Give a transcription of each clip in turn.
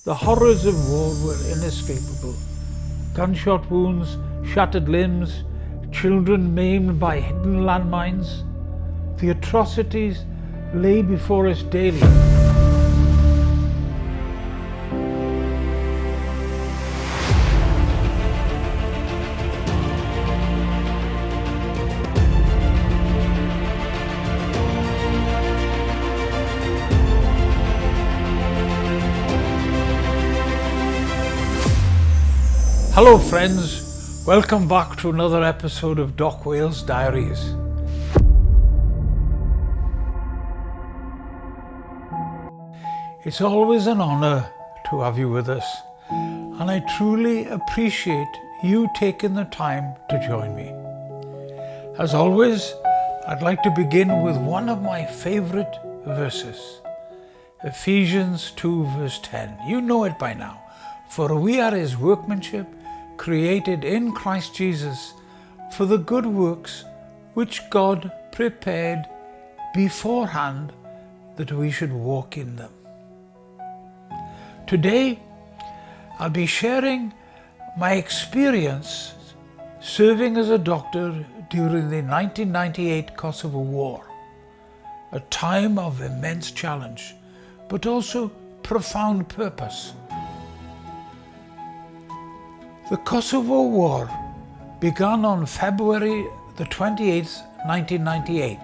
The horrors of war were inescapable. Gunshot wounds, shattered limbs, children maimed by hidden landmines. The atrocities lay before us daily. Hello friends, welcome back to another episode of DocWales Diaries. It's always an honour to have you with us, and I truly appreciate you taking the time to join me. As always, I'd like to begin with one of my favourite verses, Ephesians 2 verse 10. You know it by now. For we are his workmanship, created in Christ Jesus for the good works which God prepared beforehand that we should walk in them. Today, I'll be sharing my experience serving as a doctor during the 1998 Kosovo War, a time of immense challenge, but also profound purpose. The Kosovo War began on February the 28th, 1998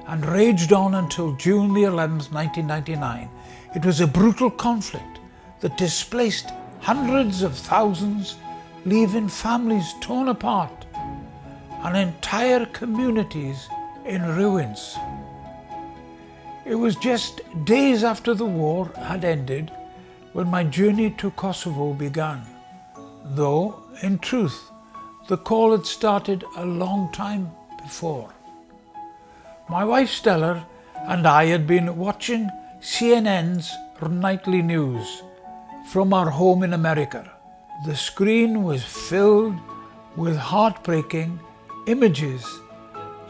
and raged on until June the 11th, 1999. It was a brutal conflict that displaced hundreds of thousands, leaving families torn apart and entire communities in ruins. It was just days after the war had ended when my journey to Kosovo began. Though, in truth, the call had started a long time before. My wife Stella and I had been watching CNN's nightly news from our home in America. The screen was filled with heartbreaking images,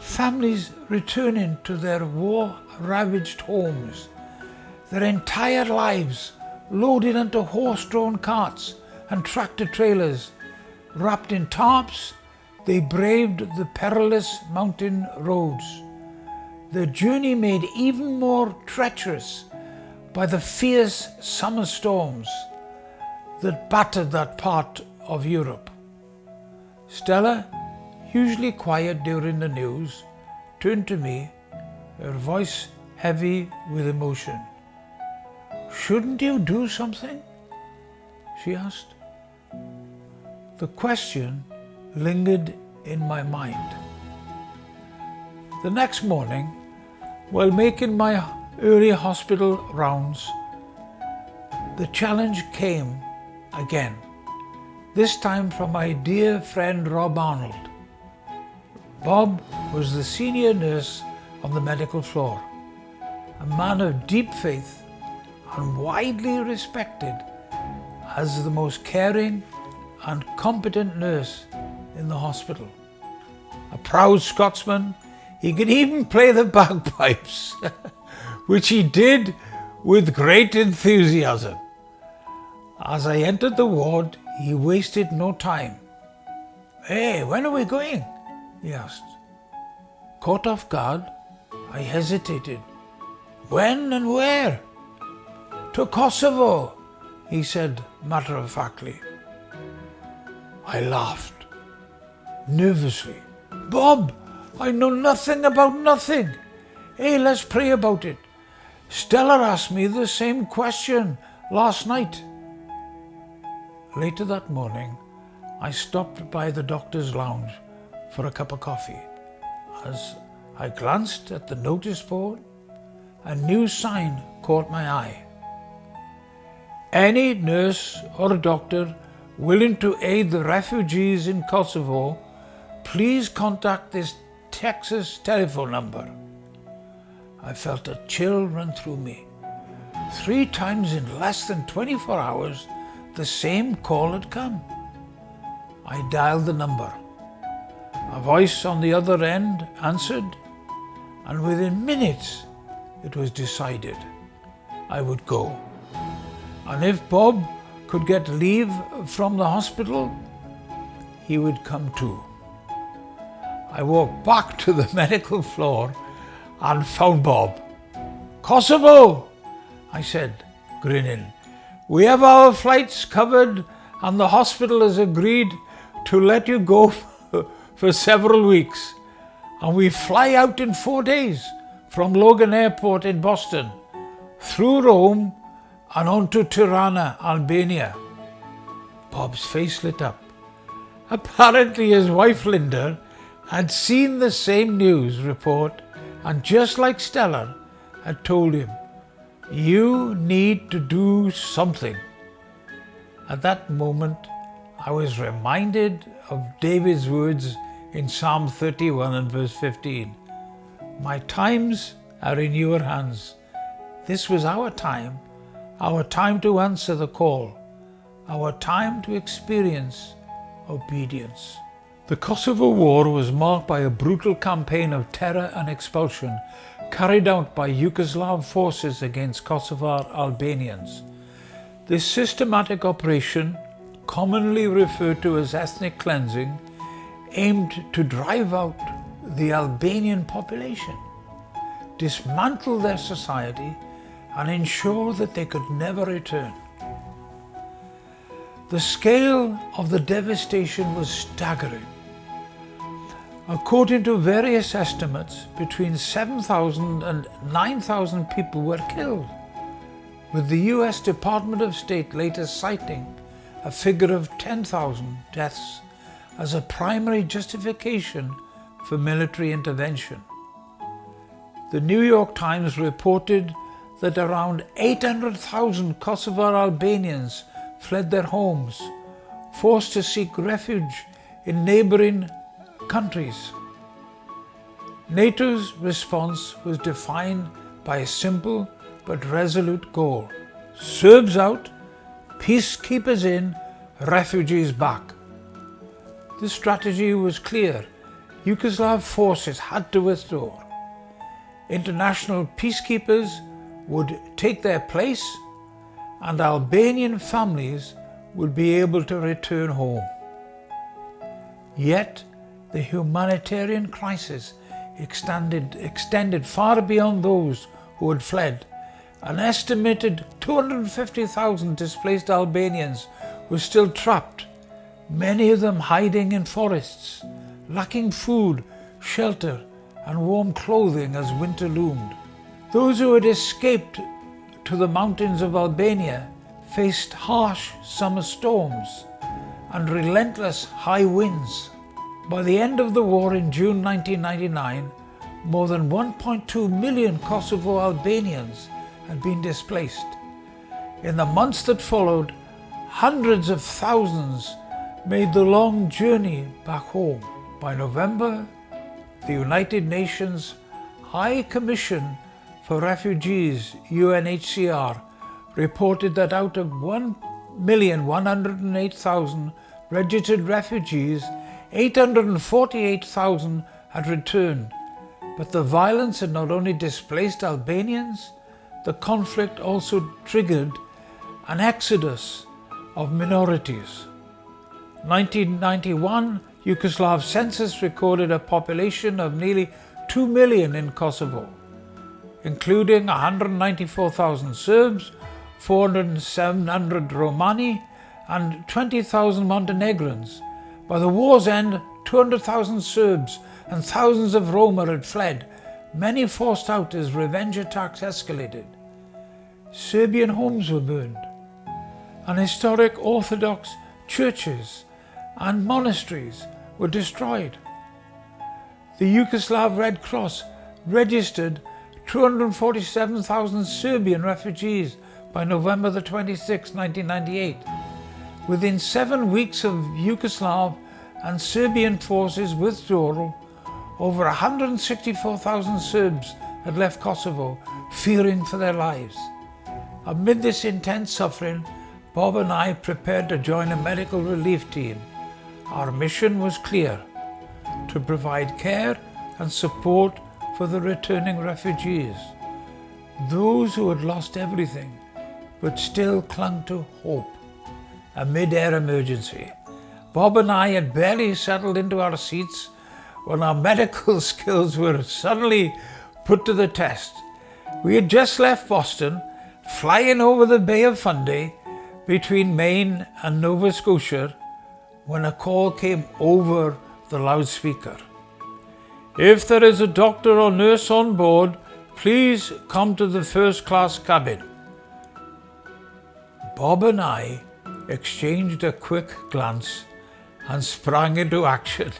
families returning to their war-ravaged homes, their entire lives loaded onto horse-drawn carts and tractor trailers. Wrapped in tarps, they braved the perilous mountain roads. Their journey made even more treacherous by the fierce summer storms that battered that part of Europe. Stella, usually quiet during the news, turned to me, her voice heavy with emotion. "Shouldn't you do something?" she asked. The question lingered in my mind. The next morning, while making my early hospital rounds, the challenge came again, this time from my dear friend Rob Arnold. Bob was the senior nurse on the medical floor, a man of deep faith and widely respected as the most caring and competent nurse in the hospital. A proud Scotsman, he could even play the bagpipes, which he did with great enthusiasm. As I entered the ward, he wasted no time. "Hey, when are we going?" he asked. Caught off guard, I hesitated. "When and where?" "To Kosovo," he said matter-of-factly. I laughed, nervously. "Bob, I know nothing about nothing. Hey, let's pray about it. Stella asked me the same question last night." Later that morning, I stopped by the doctor's lounge for a cup of coffee. As I glanced at the notice board, a new sign caught my eye. "Any nurse or doctor willing to aid the refugees in Kosovo, please contact this Texas telephone number." I felt a chill run through me. 3 times in less than 24 hours, the same call had come. I dialed the number. A voice on the other end answered, and within minutes it was decided I would go. and if Bob could get leave from the hospital, he would come too. I walked back to the medical floor and found Bob. "Kosovo," I said, grinning. "We have our flights covered and the hospital has agreed to let you go for several weeks. And we fly out in 4 days from Logan Airport in Boston, through Rome and on to Tirana, Albania." Bob's face lit up. Apparently his wife Linda had seen the same news report and, just like Stella, had told him, "You need to do something." At that moment, I was reminded of David's words in Psalm 31 and verse 15. "My times are in your hands." This was our time to answer the call, our time to experience obedience. The Kosovo War was marked by a brutal campaign of terror and expulsion carried out by Yugoslav forces against Kosovar Albanians. This systematic operation, commonly referred to as ethnic cleansing, aimed to drive out the Albanian population, dismantle their society, and ensure that they could never return. The scale of the devastation was staggering. According to various estimates, between 7,000 and 9,000 people were killed, with the US Department of State later citing a figure of 10,000 deaths as a primary justification for military intervention. The New York Times reported that around 800,000 Kosovar Albanians fled their homes, forced to seek refuge in neighboring countries. NATO's response was defined by a simple but resolute goal: Serbs out, peacekeepers in, refugees back. The strategy was clear. Yugoslav forces had to withdraw. International peacekeepers would take their place, and Albanian families would be able to return home. Yet, the humanitarian crisis extended far beyond those who had fled. An estimated 250,000 displaced Albanians were still trapped, many of them hiding in forests, lacking food, shelter, and warm clothing as winter loomed. Those who had escaped to the mountains of Albania faced harsh summer storms and relentless high winds. By the end of the war in June 1999, more than 1.2 million Kosovo Albanians had been displaced. In the months that followed, hundreds of thousands made the long journey back home. By November, the United Nations High Commission for Refugees, UNHCR, reported that out of 1,108,000 registered refugees, 848,000 had returned. But the violence had not only displaced Albanians, the conflict also triggered an exodus of minorities. 1991 Yugoslav census recorded a population of nearly 2 million in Kosovo, including 194,000 Serbs, 400 Romani, and 20,000 Montenegrins. By the war's end, 200,000 Serbs and thousands of Roma had fled, many forced out as revenge attacks escalated. Serbian homes were burned, and historic Orthodox churches and monasteries were destroyed. The Yugoslav Red Cross registered 247,000 Serbian refugees by November the 26th, 1998. Within 7 weeks of Yugoslav and Serbian forces' withdrawal, over 164,000 Serbs had left Kosovo, fearing for their lives. Amid this intense suffering, Bob and I prepared to join a medical relief team. Our mission was clear: to provide care and support for the returning refugees, those who had lost everything but still clung to hope. A mid-air emergency. Bob and I had barely settled into our seats when our medical skills were suddenly put to the test. We had just left Boston, flying over the Bay of Fundy between Maine and Nova Scotia, when a call came over the loudspeaker. If there is a doctor or nurse on board, please come to the first class cabin. Bob and I exchanged a quick glance and sprang into action.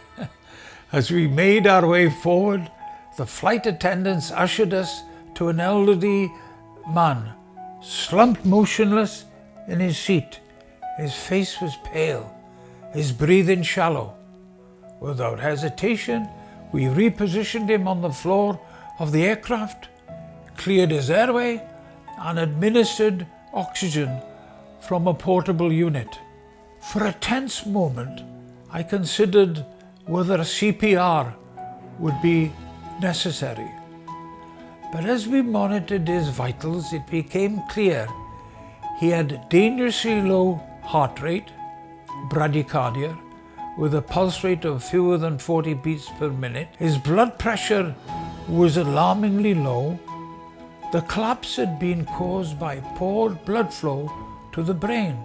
As we made our way forward, the flight attendants ushered us to an elderly man, slumped motionless in his seat. His face was pale, his breathing shallow. Without hesitation, we repositioned him on the floor of the aircraft, cleared his airway, and administered oxygen from a portable unit. For a tense moment, I considered whether CPR would be necessary. But as we monitored his vitals, it became clear he had dangerously low heart rate, bradycardia, with a pulse rate of fewer than 40 beats per minute. His blood pressure was alarmingly low. The collapse had been caused by poor blood flow to the brain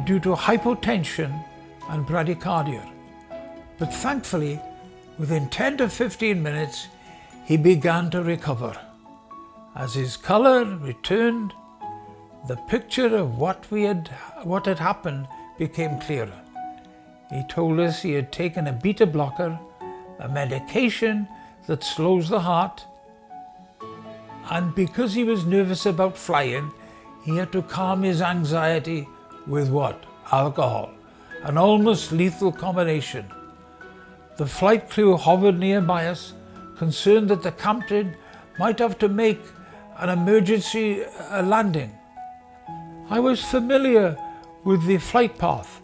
due to hypotension and bradycardia. But thankfully, within 10 to 15 minutes, he began to recover. As his color returned, the picture of what had happened became clearer. He told us he had taken a beta blocker, a medication that slows the heart, and because he was nervous about flying, he had to calm his anxiety with what? Alcohol, an almost lethal combination. The flight crew hovered nearby us, concerned that the captain might have to make an emergency landing. I was familiar with the flight path,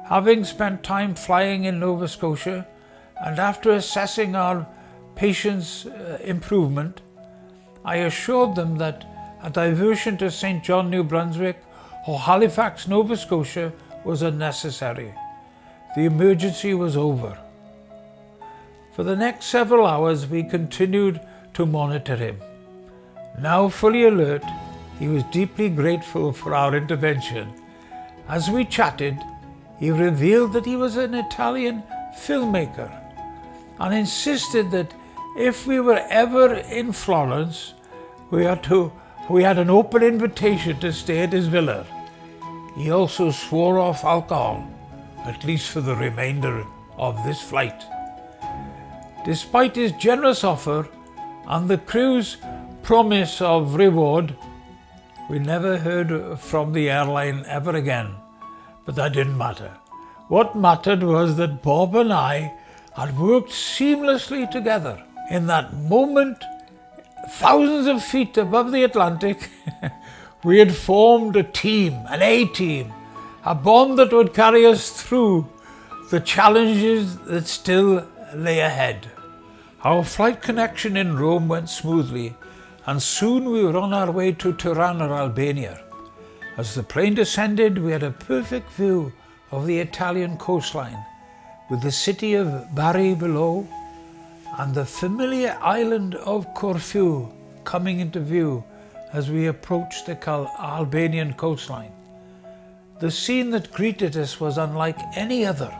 having spent time flying in Nova Scotia, and after assessing our patient's improvement, I assured them that a diversion to St. John, New Brunswick or Halifax, Nova Scotia was unnecessary. The emergency was over. For the next several hours, we continued to monitor him. Now fully alert, he was deeply grateful for our intervention. As we chatted, he revealed that he was an Italian filmmaker and insisted that if we were ever in Florence, we had an open invitation to stay at his villa. He also swore off alcohol, at least for the remainder of this flight. Despite his generous offer and the crew's promise of reward, we never heard from the airline ever again, but that didn't matter. What mattered was that Bob and I had worked seamlessly together. In that moment, thousands of feet above the Atlantic, we had formed a team, an A-team, a bond that would carry us through the challenges that still lay ahead. Our flight connection in Rome went smoothly, and soon we were on our way to Tirana, Albania. As the plane descended, we had a perfect view of the Italian coastline, with the city of Bari below, and the familiar island of Corfu coming into view as we approached the Albanian coastline. The scene that greeted us was unlike any other.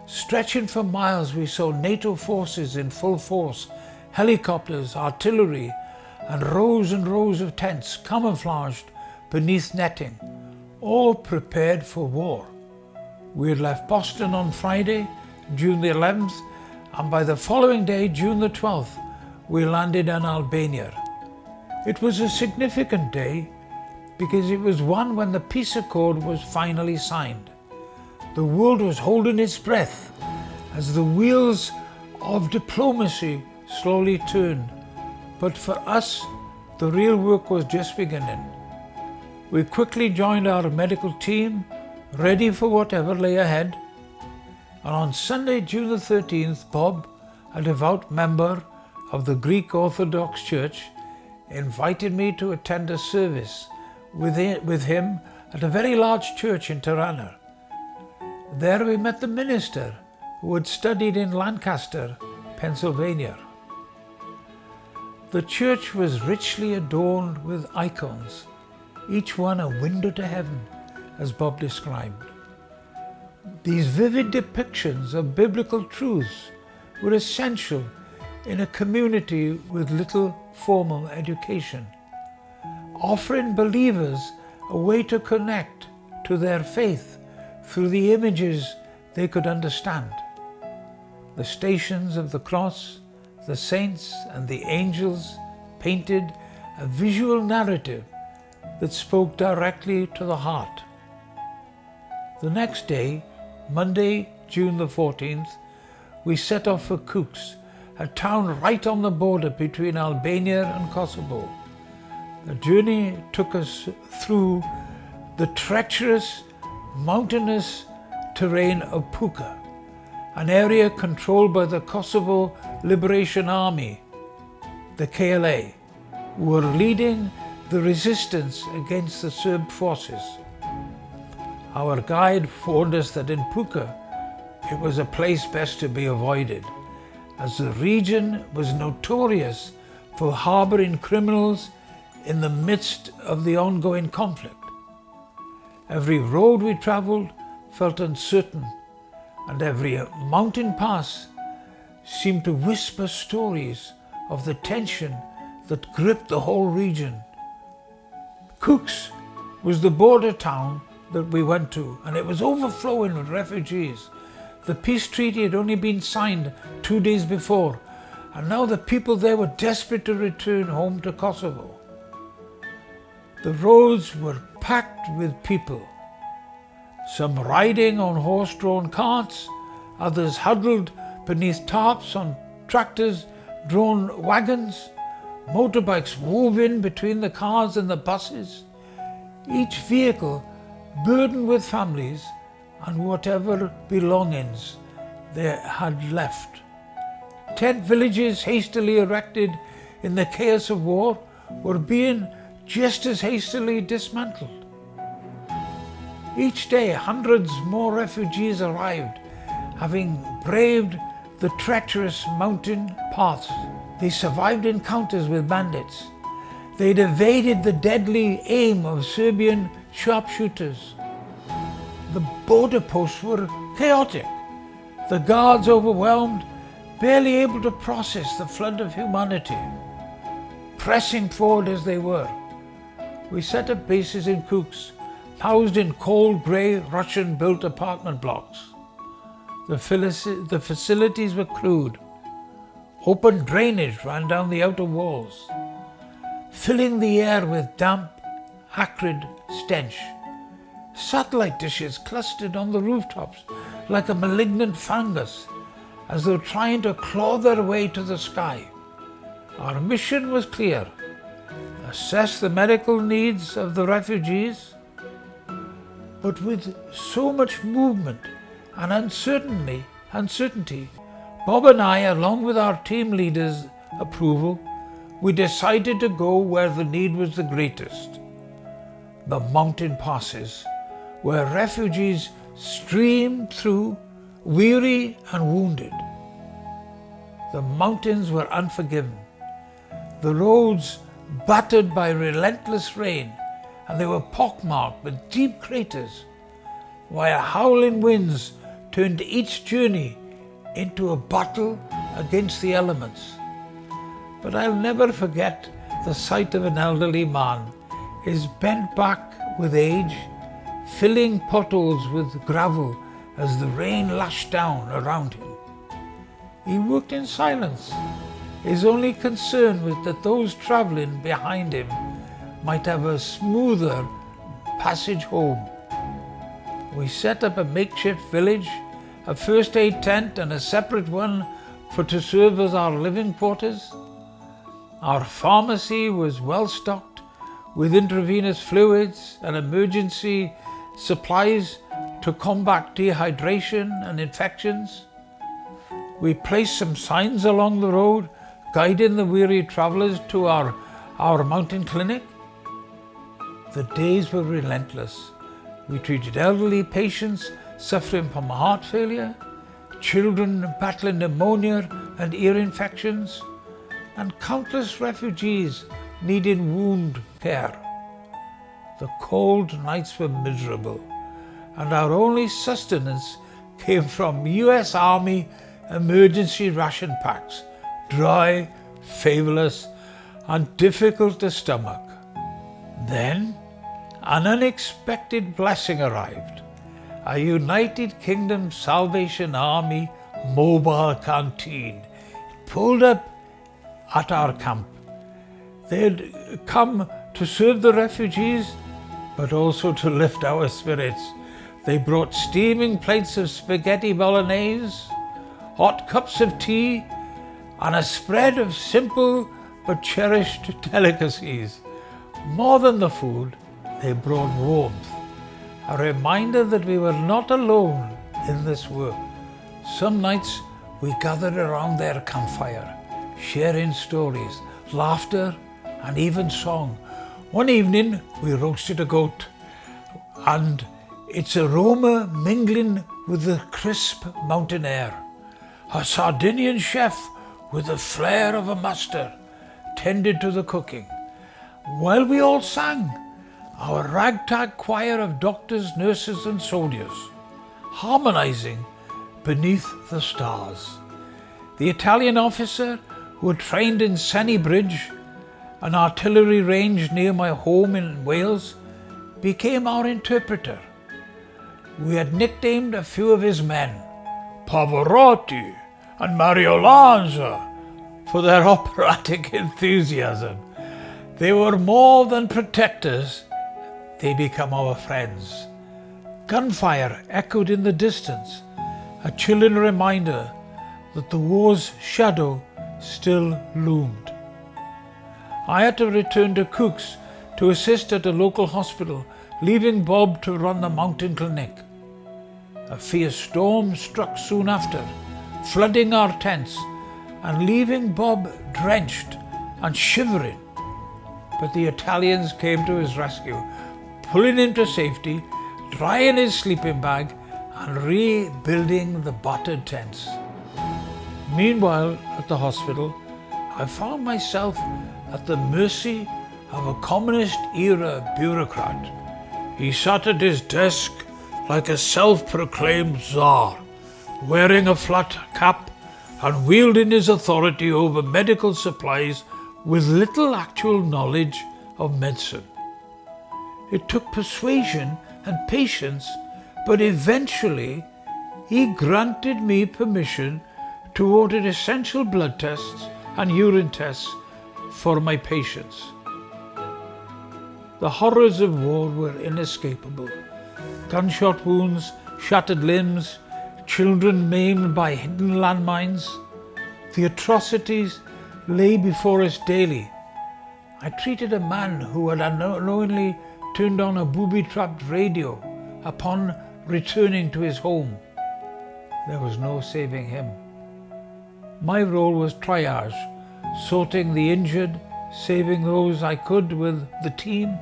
Stretching for miles, we saw NATO forces in full force, helicopters, artillery, and rows of tents camouflaged beneath netting, all prepared for war. We had left Boston on Friday, June the 11th, and by the following day, June the 12th, we landed in Albania. It was a significant day because it was one when the peace accord was finally signed. The world was holding its breath as the wheels of diplomacy slowly turned. But for us, the real work was just beginning. We quickly joined our medical team, ready for whatever lay ahead. And on Sunday, June the 13th, Bob, a devout member of the Greek Orthodox Church, invited me to attend a service with him at a very large church in Tirana. There we met the minister who had studied in Lancaster, Pennsylvania. The church was richly adorned with icons, each one a window to heaven, as Bob described. These vivid depictions of biblical truths were essential in a community with little formal education, offering believers a way to connect to their faith through the images they could understand. The Stations of the Cross, the saints and the angels painted a visual narrative that spoke directly to the heart. The next day, Monday, June the 14th, we set off for Kukës, a town right on the border between Albania and Kosovo. The journey took us through the treacherous, mountainous terrain of Puka, an area controlled by the Kosovo Liberation Army, the KLA, who were leading the resistance against the Serb forces. Our guide warned us that in Puka, it was a place best to be avoided, as the region was notorious for harboring criminals in the midst of the ongoing conflict. Every road we traveled felt uncertain, and every mountain pass seemed to whisper stories of the tension that gripped the whole region. Kukës was the border town that we went to, and it was overflowing with refugees. The peace treaty had only been signed 2 days before, and now the people there were desperate to return home to Kosovo. The roads were packed with people, some riding on horse-drawn carts, others huddled beneath tarps on tractors-drawn wagons. Motorbikes wove in between the cars and the buses, each vehicle burdened with families and whatever belongings they had left. Tent villages hastily erected in the chaos of war were being just as hastily dismantled. Each day, hundreds more refugees arrived, having braved the treacherous mountain paths. They survived encounters with bandits. They'd evaded the deadly aim of Serbian sharpshooters. The border posts were chaotic, the guards overwhelmed, barely able to process the flood of humanity. Pressing forward as they were, we set up bases in Kukës, housed in cold grey Russian-built apartment blocks. The facilities were crude. Open drainage ran down the outer walls, filling the air with damp, acrid stench. Satellite dishes clustered on the rooftops like a malignant fungus, as though trying to claw their way to the sky. Our mission was clear: assess the medical needs of the refugees. But with so much movement and uncertainty, Bob and I, along with our team leaders' approval, we decided to go where the need was the greatest: the mountain passes, where refugees streamed through, weary and wounded. The mountains were unforgiving, the roads battered by relentless rain, and they were pockmarked with deep craters, while howling winds turned each journey into a battle against the elements. But I'll never forget the sight of an elderly man, his bent back with age, filling potholes with gravel as the rain lashed down around him. He worked in silence. His only concern was that those travelling behind him might have a smoother passage home. We set up a makeshift village, a first aid tent and a separate one to serve as our living quarters. Our pharmacy was well stocked with intravenous fluids and emergency supplies to combat dehydration and infections. We placed some signs along the road guiding the weary travellers to our mountain clinic. the days were relentless. We treated elderly patients suffering from heart failure, children battling pneumonia and ear infections, and countless refugees needing wound care. The cold nights were miserable, and our only sustenance came from US Army emergency ration packs, dry, flavorless, and difficult to stomach. Then, an unexpected blessing arrived. A United Kingdom Salvation Army mobile canteen pulled up at our camp. They had come to serve the refugees, but also to lift our spirits. They brought steaming plates of spaghetti bolognese, hot cups of tea, and a spread of simple but cherished delicacies. More than the food, they brought warmth, a reminder that we were not alone in this work. Some nights we gathered around their campfire, sharing stories, laughter, and even song. One evening we roasted a goat, and its aroma mingling with the crisp mountain air. A Sardinian chef with the flair of a master tended to the cooking, while we all sang, our ragtag choir of doctors, nurses and soldiers, harmonizing beneath the stars. The Italian officer who had trained in Senny Bridge, an artillery range near my home in Wales, became our interpreter. We had nicknamed a few of his men, Pavarotti and Mario Lanza, for their operatic enthusiasm. They were more than protectors, they became our friends. Gunfire echoed in the distance, a chilling reminder that the war's shadow still loomed. I had to return to Cook's to assist at a local hospital, leaving Bob to run the mountain clinic. A fierce storm struck soon after, flooding our tents and leaving Bob drenched and shivering. But the Italians came to his rescue, pulling him to safety, drying his sleeping bag and rebuilding the battered tents. Meanwhile, at the hospital, I found myself at the mercy of a communist-era bureaucrat. He sat at his desk like a self-proclaimed czar, wearing a flat cap and wielding his authority over medical supplies with little actual knowledge of medicine. It took persuasion and patience, but eventually he granted me permission to order essential blood tests and urine tests for my patients. The horrors of war were inescapable. Gunshot wounds, shattered limbs, children maimed by hidden landmines. The atrocities lay before us daily. I treated a man who had unknowingly turned on a booby-trapped radio upon returning to his home. There was no saving him. My role was triage, sorting the injured, saving those I could with the team,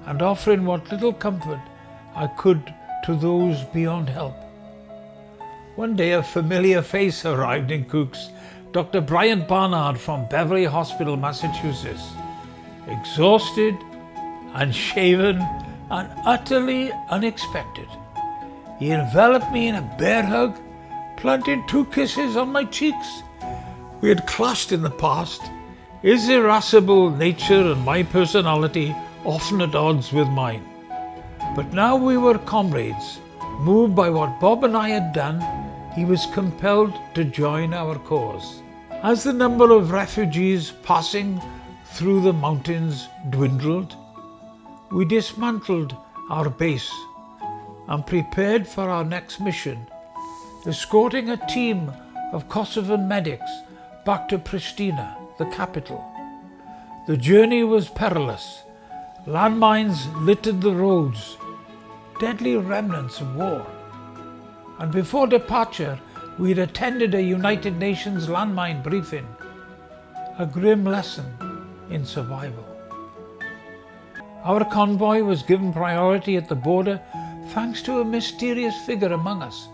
and offering what little comfort I could to those beyond help. One day a familiar face arrived in Cook's, Dr. Brian Barnard from Beverly Hospital, Massachusetts. Exhausted, unshaven, and utterly unexpected. He enveloped me in a bear hug, planting 2 kisses on my cheeks. We had clashed in the past, his irascible nature and my personality often at odds with mine. But now we were comrades. Moved by what Bob and I had done, he was compelled to join our cause. As the number of refugees passing through the mountains dwindled, we dismantled our base and prepared for our next mission, escorting a team of Kosovan medics back to Pristina, the capital. The journey was perilous. Landmines littered the roads, deadly remnants of war. And before departure, we had attended a United Nations landmine briefing, a grim lesson in survival. Our convoy was given priority at the border thanks to a mysterious figure among us,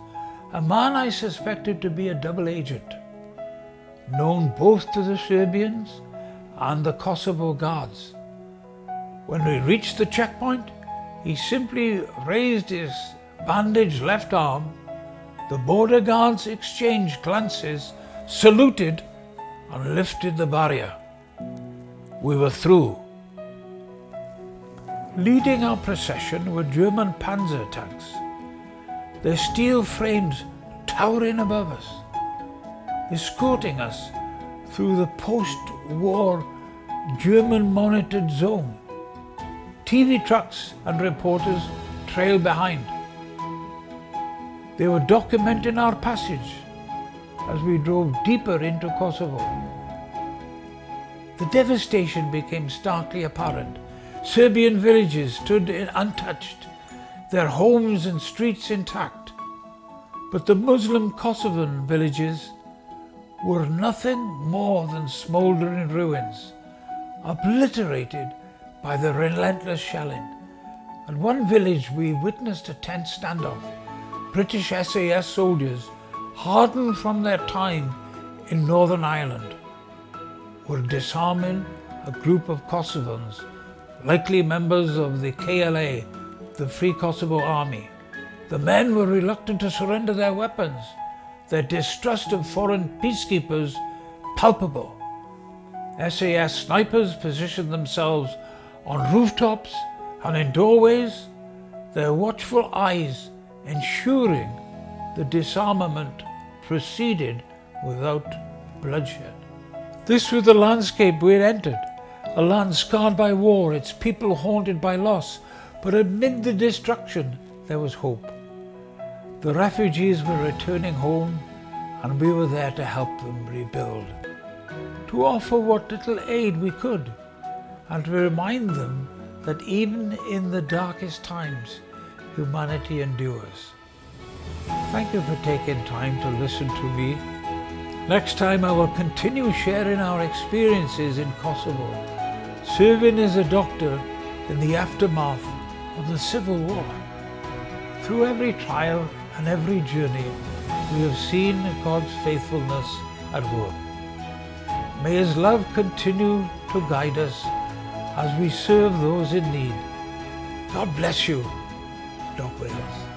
a man I suspected to be a double agent, known both to the Serbians and the Kosovo guards. When we reached the checkpoint, he simply raised his bandaged left arm. The border guards exchanged glances, saluted, and lifted the barrier. We were through. Leading our procession were German panzer tanks, their steel frames towering above us, escorting us through the post-war German-monitored zone. TV trucks and reporters trailed behind. They were documenting our passage as we drove deeper into Kosovo. The devastation became starkly apparent. Serbian villages stood untouched, their homes and streets intact. But the Muslim Kosovan villages were nothing more than smouldering ruins, obliterated by the relentless shelling. At one village we witnessed a tense standoff. British SAS soldiers, hardened from their time in Northern Ireland, were disarming a group of Kosovans, likely members of the KLA, the Free Kosovo Army. The men were reluctant to surrender their weapons, their distrust of foreign peacekeepers palpable. SAS snipers positioned themselves on rooftops and in doorways, their watchful eyes ensuring the disarmament proceeded without bloodshed. This was the landscape we had entered, a land scarred by war, its people haunted by loss, but amid the destruction there was hope. The refugees were returning home and we were there to help them rebuild, to offer what little aid we could, and to remind them that even in the darkest times, humanity endures. Thank you for taking time to listen to me. Next time I will continue sharing our experiences in Kosovo, serving as a doctor in the aftermath of the Civil War. Through every trial and every journey, we have seen God's faithfulness at work. May His love continue to guide us as we serve those in need. God bless you, DocWales.